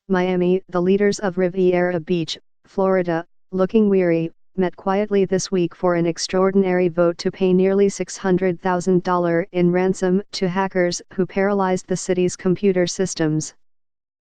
Miami, the leaders of Riviera Beach, Florida, looking weary, met quietly this week for an extraordinary vote to pay nearly $600,000 in ransom to hackers who paralyzed the city's computer systems.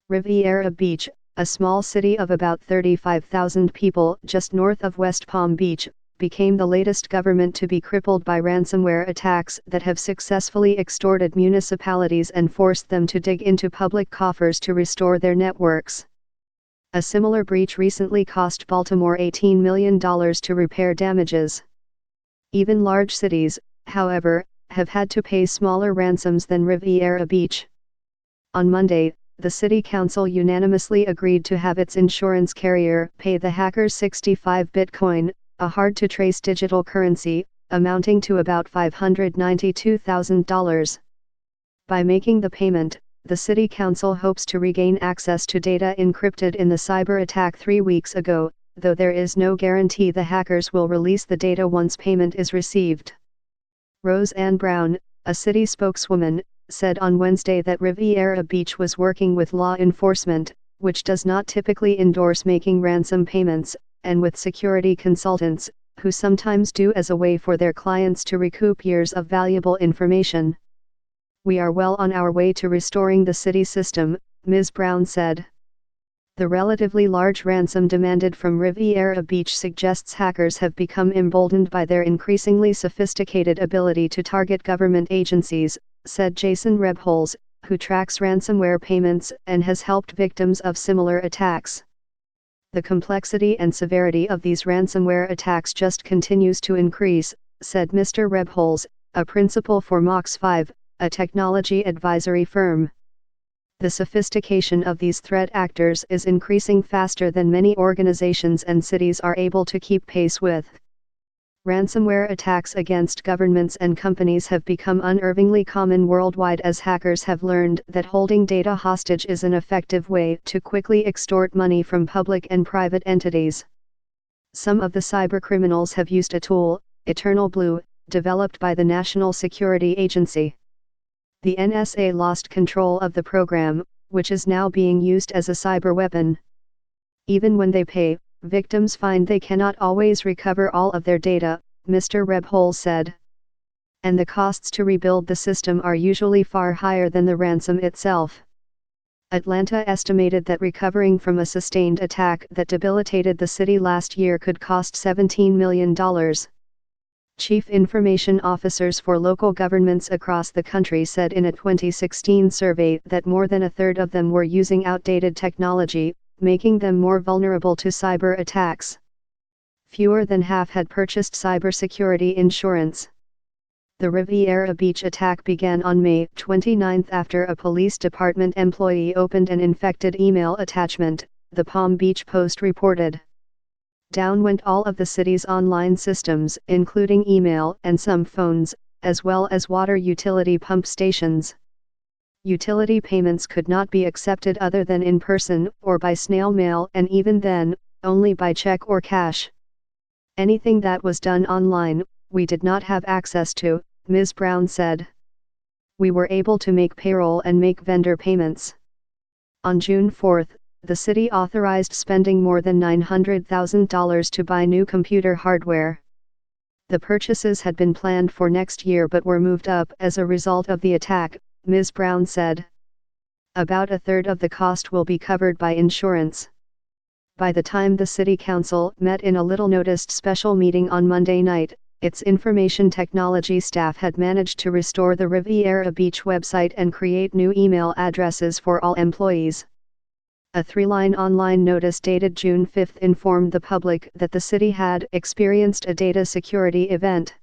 Riviera Beach, a small city of about 35,000 people just north of West Palm Beach, became the latest government to be crippled by ransomware attacks that have successfully extorted municipalities and forced them to dig into public coffers to restore their networks. A similar breach recently cost Baltimore $18 million to repair damages. Even large cities, however, have had to pay smaller ransoms than Riviera Beach. On Monday, the city council unanimously agreed to have its insurance carrier pay the hackers 65 Bitcoin, a hard-to-trace digital currency, amounting to about $592,000. By making the payment, the city council hopes to regain access to data encrypted in the cyber attack 3 weeks ago, though there is no guarantee the hackers will release the data once payment is received. Rose Ann Brown, a city spokeswoman, said on Wednesday that Riviera Beach was working with law enforcement, which does not typically endorse making ransom payments, and with security consultants, who sometimes do as a way for their clients to recoup years of valuable information. "We are well on our way to restoring the city system," Ms. Brown said. The relatively large ransom demanded from Riviera Beach suggests hackers have become emboldened by their increasingly sophisticated ability to target government agencies, said Jason Rebholz, who tracks ransomware payments and has helped victims of similar attacks. "The complexity and severity of these ransomware attacks just continues to increase," said Mr. Rebholz, a principal for Mox5, a technology advisory firm. "The sophistication of these threat actors is increasing faster than many organizations and cities are able to keep pace with." Ransomware attacks against governments and companies have become unnervingly common worldwide as hackers have learned that holding data hostage is an effective way to quickly extort money from public and private entities. Some of the cybercriminals have used a tool, Eternal Blue, developed by the National Security Agency. The NSA lost control of the program, which is now being used as a cyber weapon. Even when they pay, victims find they cannot always recover all of their data, Mr. Rebholz said. And the costs to rebuild the system are usually far higher than the ransom itself. Atlanta estimated that recovering from a sustained attack that debilitated the city last year could cost $17 million. Chief information officers for local governments across the country said in a 2016 survey that more than a third of them were using outdated technology, making them more vulnerable to cyber attacks. Fewer than half had purchased cybersecurity insurance. The Riviera Beach attack began on May 29 after a police department employee opened an infected email attachment, the Palm Beach Post reported. Down went all of the city's online systems, including email and some phones, as well as water utility pump stations. Utility payments could not be accepted other than in person or by snail mail, and even then, only by check or cash. Anything that was done online, we did not have access to, Ms. Brown said. "We were able to make payroll and make vendor payments." On June 4, the city authorized spending more than $900,000 to buy new computer hardware. The purchases had been planned for next year but were moved up as a result of the attack, Ms. Brown said. About a third of the cost will be covered by insurance. By the time the city council met in a little-noticed special meeting on Monday night, its information technology staff had managed to restore the Riviera Beach website and create new email addresses for all employees. A 3-line online notice dated June 5 informed the public that the city had experienced a data security event.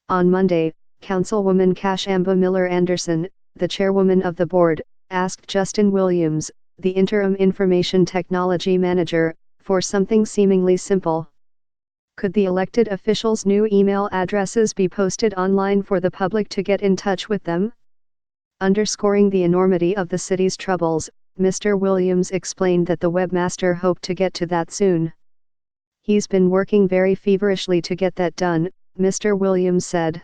On Monday, Councilwoman Kashamba Miller Anderson, the chairwoman of the board, asked Justin Williams, the interim information technology manager, for something seemingly simple. Could the elected officials' new email addresses be posted online for the public to get in touch with them? Underscoring the enormity of the city's troubles, Mr. Williams explained that the webmaster hoped to get to that soon. "He's been working very feverishly to get that done," Mr. Williams said.